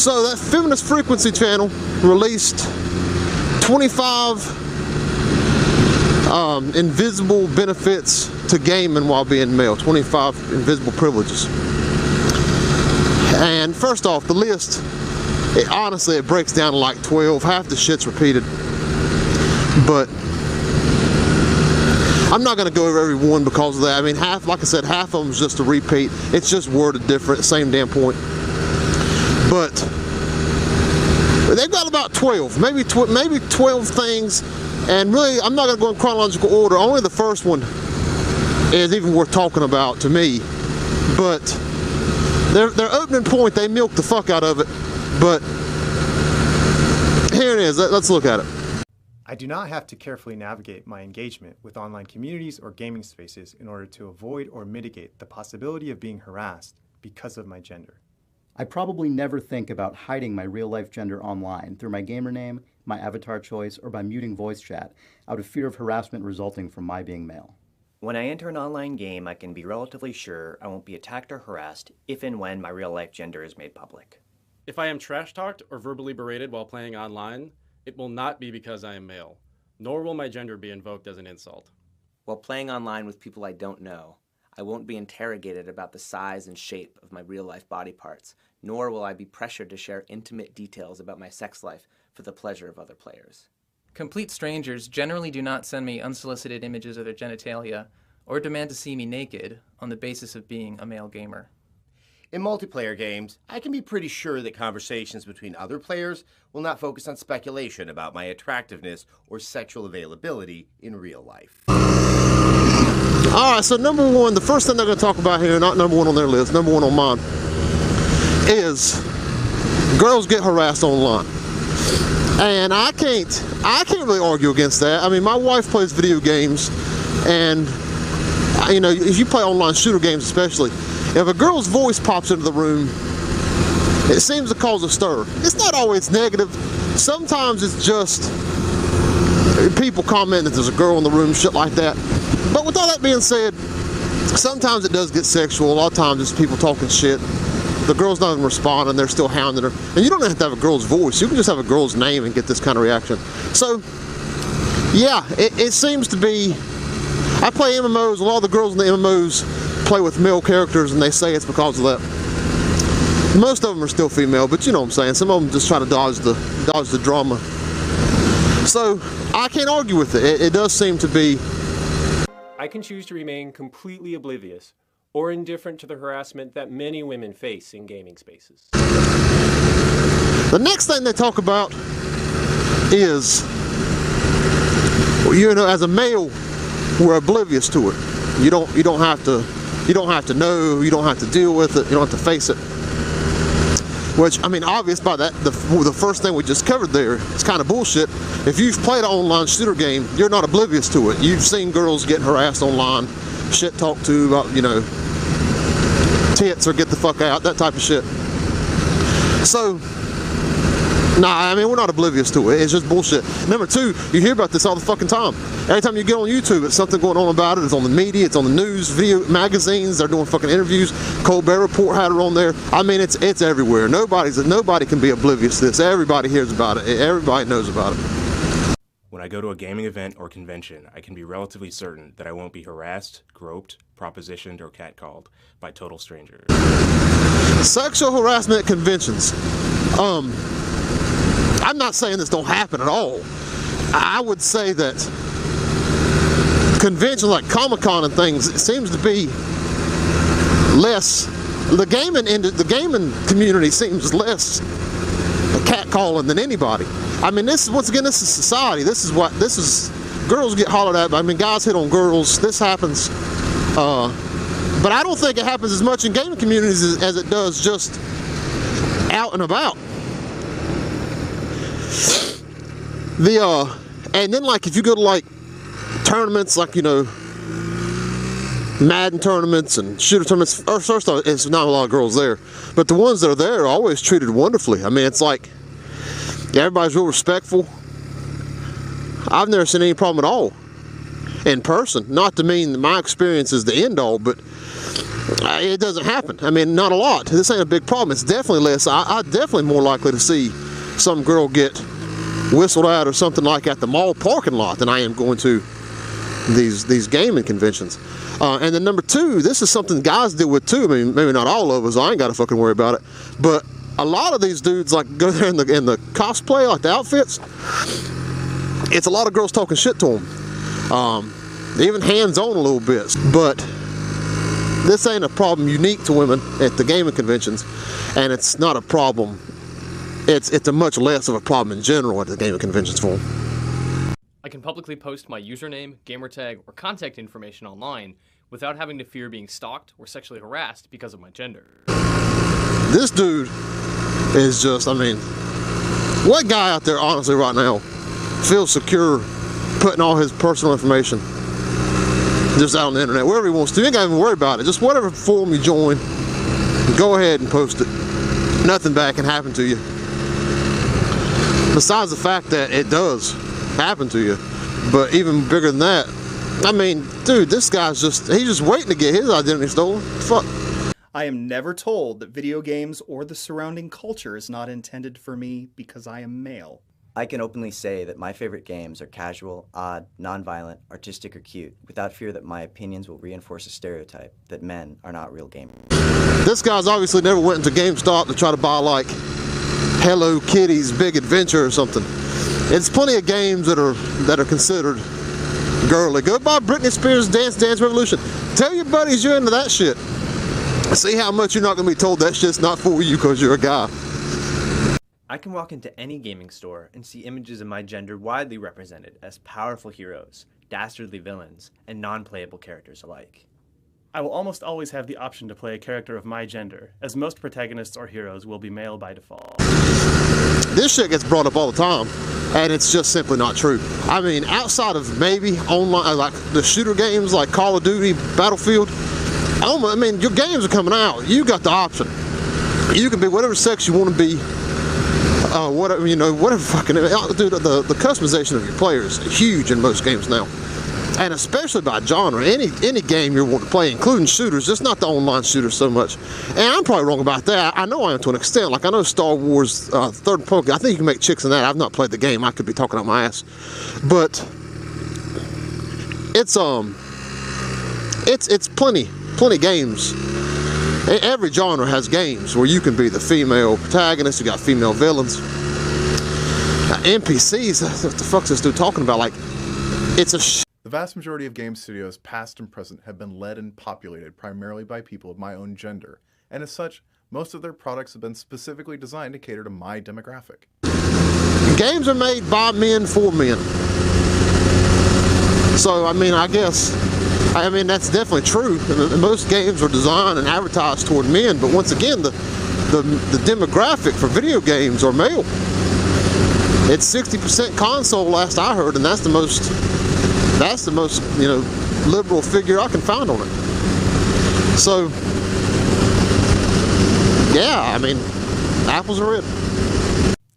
So that Feminist Frequency channel released 25 invisible benefits to gaming while being male. 25 invisible privileges. And first off, the list, honestly, it breaks down to like 12. Half the shit's repeated. But I'm not going to go over every one because of that. I mean, like I said, half of them is just a repeat. It's just worded different, same damn point. But they've got about 12, maybe 12 things. And really, I'm not going to go in chronological order. Only the first one is even worth talking about to me. But their opening point, they milked the fuck out of it. But here it is. Let's look at it. I do not have to carefully navigate my engagement with online communities or gaming spaces in order to avoid or mitigate the possibility of being harassed because of my gender. I probably never think about hiding my real-life gender online through my gamer name, my avatar choice, or by muting voice chat out of fear of harassment resulting from my being male. When I enter an online game, I can be relatively sure I won't be attacked or harassed if and when my real-life gender is made public. If I am trash-talked or verbally berated while playing online, it will not be because I am male, nor will my gender be invoked as an insult. While playing online with people I don't know, I won't be interrogated about the size and shape of my real-life body parts, nor will I be pressured to share intimate details about my sex life for the pleasure of other players. Complete strangers generally do not send me unsolicited images of their genitalia or demand to see me naked on the basis of being a male gamer. In multiplayer games, I can be pretty sure that conversations between other players will not focus on speculation about my attractiveness or sexual availability in real life. Alright, so number one, the first thing they're going to talk about here, not number one on their list, number one on mine, is girls get harassed online. And I can't really argue against that. I mean, my wife plays video games, and you know, if you play online shooter games especially, if a girl's voice pops into the room, it seems to cause a stir. It's not always negative. Sometimes it's just people comment that there's a girl in the room, shit like that. But with all that being said, sometimes it does get sexual. A lot of times it's people talking shit. The girl's not even responding, they're still hounding her. And you don't have to have a girl's voice. You can just have a girl's name and get this kind of reaction. So, yeah, it seems to be... I play MMOs. A lot of the girls in the MMOs play with male characters, and they say it's because of that. Most of them are still female, but you know what I'm saying. Some of them just try to dodge the drama. So I can't argue with it. It does seem to be. I can choose to remain completely oblivious or indifferent to the harassment that many women face in gaming spaces. The next thing they talk about is, you know, as a male, we're oblivious to it. You don't have to know, you don't have to deal with it, you don't have to face it. Which, I mean, obvious by that, the first thing we just covered there, it's kind of bullshit. If you've played an online shooter game, you're not oblivious to it. You've seen girls getting harassed online, shit talked to about, you know, tits or get the fuck out, that type of shit. So, nah, I mean, we're not oblivious to it. It's just bullshit. Number two, you hear about this all the fucking time. Every time you get on YouTube, it's something going on about it. It's on the media, it's on the news, video magazines. They're doing fucking interviews. Colbert Report had her on there. I mean, it's everywhere. Nobody can be oblivious to this. Everybody hears about it. Everybody knows about it. When I go to a gaming event or convention, I can be relatively certain that I won't be harassed, groped, propositioned, or catcalled by total strangers. Sexual harassment at conventions. I'm not saying this don't happen at all. I would say that conventions like Comic-Con and things, it seems to be less. The gaming community seems less catcalling than anybody. I mean, this is, once again, this is society. This is girls get hollered at. I mean, guys hit on girls. This happens. But I don't think it happens as much in gaming communities as it does just out and about. And then, like, if you go to like tournaments, like, you know, Madden tournaments and shooter tournaments, first off, it's not a lot of girls there, but the ones that are there are always treated wonderfully. I mean, it's like, yeah, everybody's real respectful. I've never seen any problem at all. in person. Not to mean that my experience is the end all, but it doesn't happen. I mean, not a lot. This ain't a big problem. It's definitely less. I definitely more likely to see some girl get whistled at or something like at the mall parking lot than I am going to these gaming conventions. And then number two, this is something guys deal with too. I mean, maybe not all of us. I ain't got to fucking worry about it. But a lot of these dudes like go there in the cosplay, like the outfits. It's a lot of girls talking shit to them. Even hands on a little bit. But this ain't a problem unique to women at the gaming conventions, and it's not a problem. It's a much less of a problem in general at the gaming conventions for them. I can publicly post my username, gamertag, or contact information online without having to fear being stalked or sexually harassed because of my gender. This dude is just, I mean, what guy out there honestly right now feels secure putting all his personal information just out on the internet, wherever he wants to? You ain't got to even worry about it. Just whatever forum you join, go ahead and post it. Nothing bad can happen to you. Besides the fact that it does happen to you. But even bigger than that, I mean, dude, this guy's he's just waiting to get his identity stolen. Fuck. I am never told that video games or the surrounding culture is not intended for me because I am male. I can openly say that my favorite games are casual, odd, non-violent, artistic, or cute, without fear that my opinions will reinforce a stereotype that men are not real gamers. This guy's obviously never went into GameStop to try to buy like Hello Kitty's Big Adventure or something. It's plenty of games that are considered girly. Go buy Britney Spears' Dance Dance Revolution. Tell your buddies you're into that shit. See how much you're not going to be told that shit's not for you because you're a guy. I can walk into any gaming store and see images of my gender widely represented as powerful heroes, dastardly villains, and non-playable characters alike. I will almost always have the option to play a character of my gender, as most protagonists or heroes will be male by default. This shit gets brought up all the time, and it's just simply not true. I mean, outside of maybe online, like the shooter games like Call of Duty, Battlefield, I mean, your games are coming out. You got the option. You can be whatever sex you want to be. Whatever, you know, whatever fucking, dude, the customization of your players is huge in most games now. And especially by genre, any game you're wanting to play, including shooters, just not the online shooters so much. And I'm probably wrong about that. I know I am to an extent. Like I know Star Wars Third Poke, I think you can make chicks in that. I've not played the game. I could be talking out my ass. But it's plenty games. Every genre has games where you can be the female protagonist, you got female villains. NPCs, what the fuck's this dude talking about? Like, it's a The vast majority of game studios, past and present, have been led and populated primarily by people of my own gender, and as such, most of their products have been specifically designed to cater to my demographic. Games are made by men for men. So, I mean, I mean, that's definitely true. Most games are designed and advertised toward men, but once again, the demographic for video games are male. It's 60% console last I heard, and that's the most, you know, liberal figure I can find on it. So, yeah, I mean, apples are red.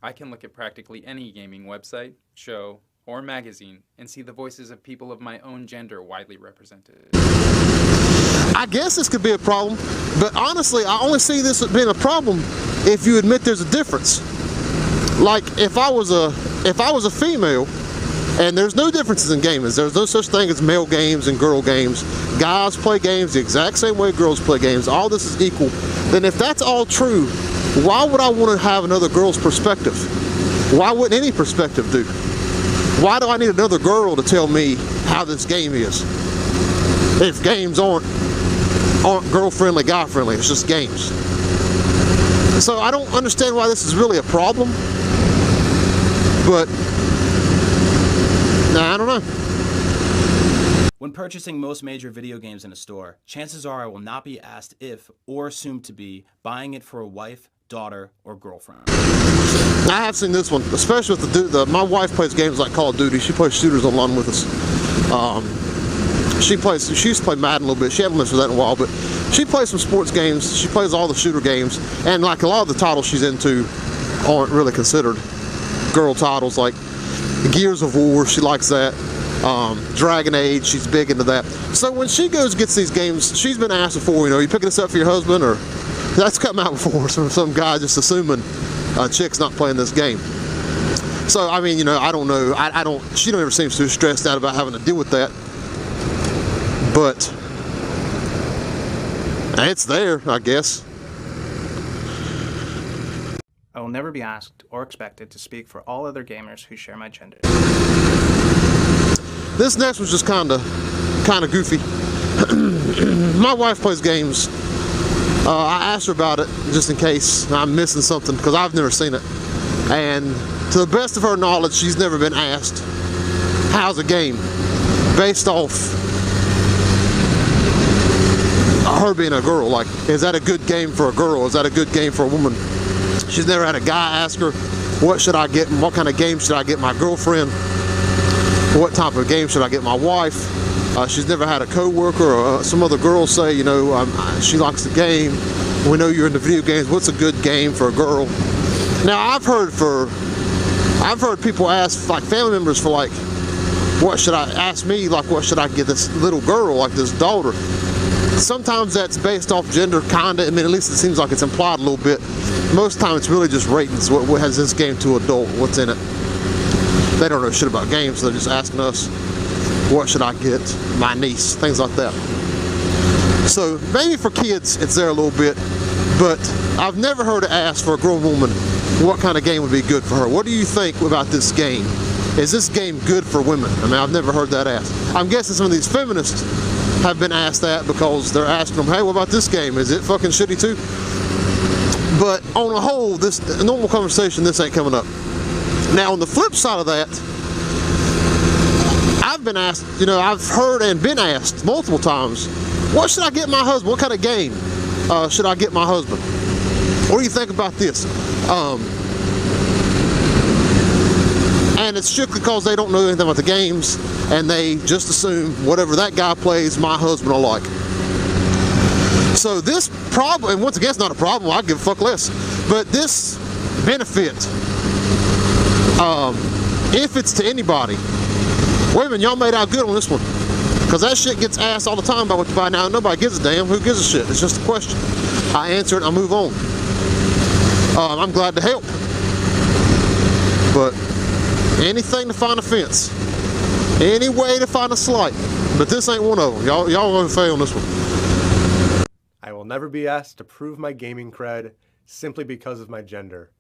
I can look at practically any gaming website, show, or magazine and see the voices of people of my own gender widely represented. I guess this could be a problem, but honestly, I only see this being a problem if you admit there's a difference. Like if I was a female, and there's no differences in gaming. There's no such thing as male games and girl games. Guys play games the exact same way girls play games. All this is equal. Then if that's all true, why would I want to have another girl's perspective? Why wouldn't any perspective do? Why do I need another girl to tell me how this game is? If games aren't girl-friendly, guy-friendly, it's just games. So I don't understand why this is really a problem, but I don't know. When purchasing most major video games in a store, chances are I will not be asked if, or assumed to be, buying it for a wife, daughter, or girlfriend. I have seen this one, especially with my wife plays games like Call of Duty. She plays shooters online with us. She used to play Madden a little bit. She hasn't messed with that in a while, but she plays some sports games. She plays all the shooter games, and like a lot of the titles she's into aren't really considered girl titles, like Gears of War. She likes that. Dragon Age, she's big into that. So when she goes and gets these games, she's been asked before, you picking this up for your husband, or that's come out before, some guy just assuming a chick's not playing this game. So, I mean, I don't know, she don't ever seems too stressed out about having to deal with that, but it's there, I guess. I will never be asked or expected to speak for all other gamers who share my gender. This next was just kind of goofy. My wife plays games. I asked her about it just in case I'm missing something, because I've never seen it. And to the best of her knowledge, she's never been asked, how's a game? Based off her being a girl. Like, is that a good game for a girl? Is that a good game for a woman? She's never had a guy ask her, what should I get? What kind of game should I get my girlfriend? What type of game should I get my wife? She's never had a co-worker or some other girl say, she likes the game. We know you're into video games. What's a good game for a girl? Now I've heard people ask, like, family members for, like, what should I get this little girl, like this daughter? Sometimes that's based off gender, kinda. I mean, at least it seems like it's implied a little bit. Most of the time it's really just ratings. What has this game to adult? What's in it? They don't know shit about games, so they're just asking us, what should I get my niece? Things like that. So maybe for kids it's there a little bit, but I've never heard it asked for a grown woman what kind of game would be good for her. What do you think about this game? Is this game good for women? I mean, I've never heard that asked. I'm guessing some of these feminists have been asked that because they're asking them, hey, what about this game? Is it fucking shitty too? But on the whole, this normal conversation, this ain't coming up. Now, on the flip side of that, I've been asked, I've heard and been asked multiple times, what should I get my husband? What kind of game should I get my husband? What do you think about this? And it's strictly because they don't know anything about the games, and they just assume whatever that guy plays, my husband will like. So this problem, and once again, it's not a problem, I give a fuck less, but this benefit, if it's to anybody, women, y'all made out good on this one, because that shit gets asked all the time about what you buy now. Nobody gives a damn. Who gives a shit? It's just a question. I answer it, I move on. I'm glad to help, but anything to find a fence, any way to find a slight, but this ain't one of them. Y'all gonna fail on this one. I will never be asked to prove my gaming cred simply because of my gender.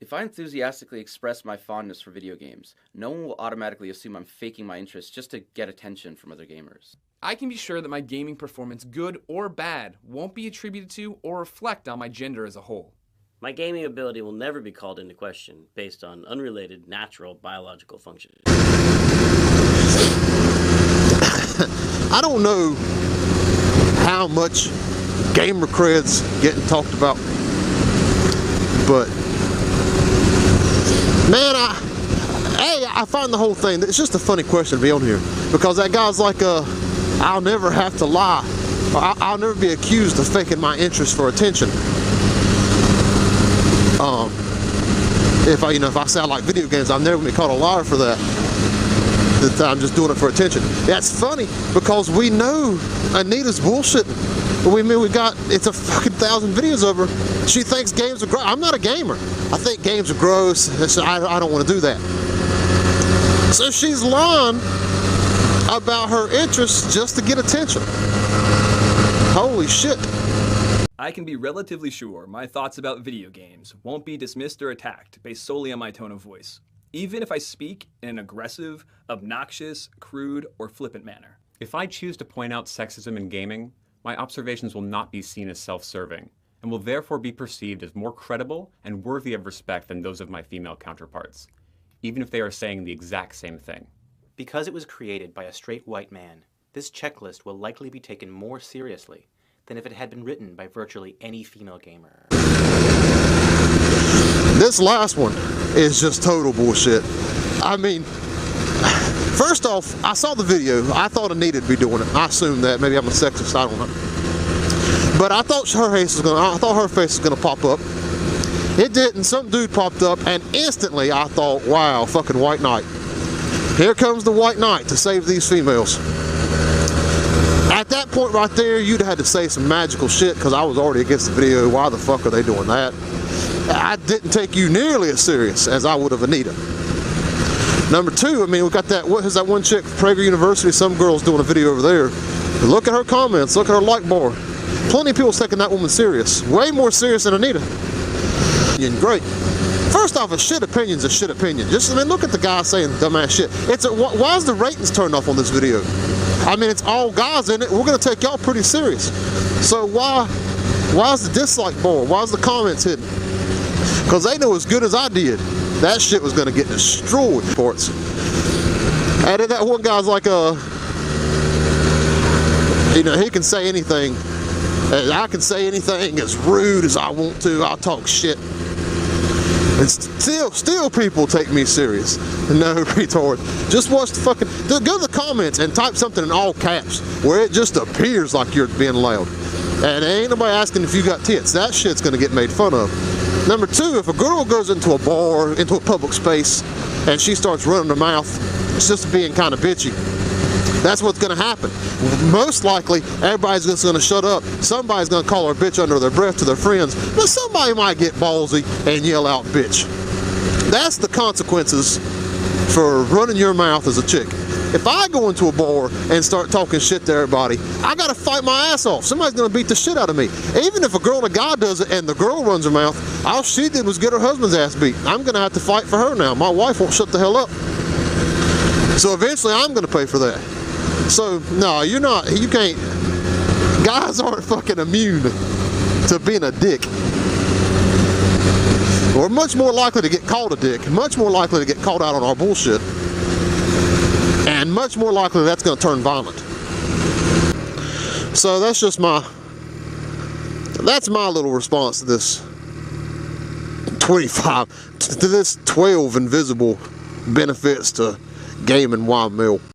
If I enthusiastically express my fondness for video games, no one will automatically assume I'm faking my interest just to get attention from other gamers. I can be sure that my gaming performance, good or bad, won't be attributed to or reflect on my gender as a whole. My gaming ability will never be called into question based on unrelated natural biological functions. I don't know how much gamer cred's getting talked about, but man, I find the whole thing, it's just a funny question to be on here, because that guy's like, I'll never have to lie, I'll never be accused of faking my interest for attention. If I say I like video games, I'm never gonna be called a liar for that. That I'm just doing it for attention. That's funny, because we know Anita's bullshitting. It's a fucking 1,000 videos of her. She thinks games are gross. I'm not a gamer. I think games are gross. I don't want to do that. So she's lying about her interests just to get attention. Holy shit. I can be relatively sure my thoughts about video games won't be dismissed or attacked based solely on my tone of voice, even if I speak in an aggressive, obnoxious, crude, or flippant manner. If I choose to point out sexism in gaming, my observations will not be seen as self-serving, and will therefore be perceived as more credible and worthy of respect than those of my female counterparts, even if they are saying the exact same thing. Because it was created by a straight white man, this checklist will likely be taken more seriously than if it had been written by virtually any female gamer. This last one is just total bullshit. I mean, first off, I saw the video. I thought Anita would be doing it. I assumed that. Maybe I'm a sexist. I don't know. But I thought her face was gonna pop up. It didn't. Some dude popped up, and instantly I thought, wow, fucking White Knight. Here comes the White Knight to save these females. At that point right there, you'd have had to say some magical shit because I was already against the video. Why the fuck are they doing that? I didn't take you nearly as serious as I would have Anita. Number two, I mean, we got that, what is that one chick from Prager University? Some girl's doing a video over there. Look at her comments, look at her like bar. Plenty of people's taking that woman serious. Way more serious than Anita. Great. First off, a shit opinion's a shit opinion. Just, I mean, look at the guy saying dumbass shit. Why is the ratings turned off on this video? I mean, it's all guys in it. We're gonna take y'all pretty serious. So why is the dislike bar? Why is the comments hidden? Because they know as good as I did, that shit was gonna get destroyed. Parts. And then that one guy's like, you know, he can say anything. I can say anything as rude as I want to. I'll talk shit. And still people take me serious. No, retard. Just watch the fucking, go to the comments and type something in all caps where it just appears like you're being loud. And ain't nobody asking if you got tits. That shit's gonna get made fun of. Number two, if a girl goes into a bar, into a public space, and she starts running her mouth, it's just being kind of bitchy. That's what's gonna happen. Most likely, everybody's just gonna shut up. Somebody's gonna call her a bitch under their breath to their friends, but somebody might get ballsy and yell out bitch. That's the consequences for running your mouth as a chick. If I go into a bar and start talking shit to everybody, I gotta fight my ass off. Somebody's gonna beat the shit out of me. Even if a girl and a guy does it and the girl runs her mouth, all she did was get her husband's ass beat. I'm gonna have to fight for her now. My wife won't shut the hell up. So eventually I'm gonna pay for that. So, no, you can't, guys aren't fucking immune to being a dick. We're much more likely to get called a dick, much more likely to get called out on our bullshit, and much more likely that's gonna turn violent. So that's just that's my little response to this 12 invisible benefits to gaming while male.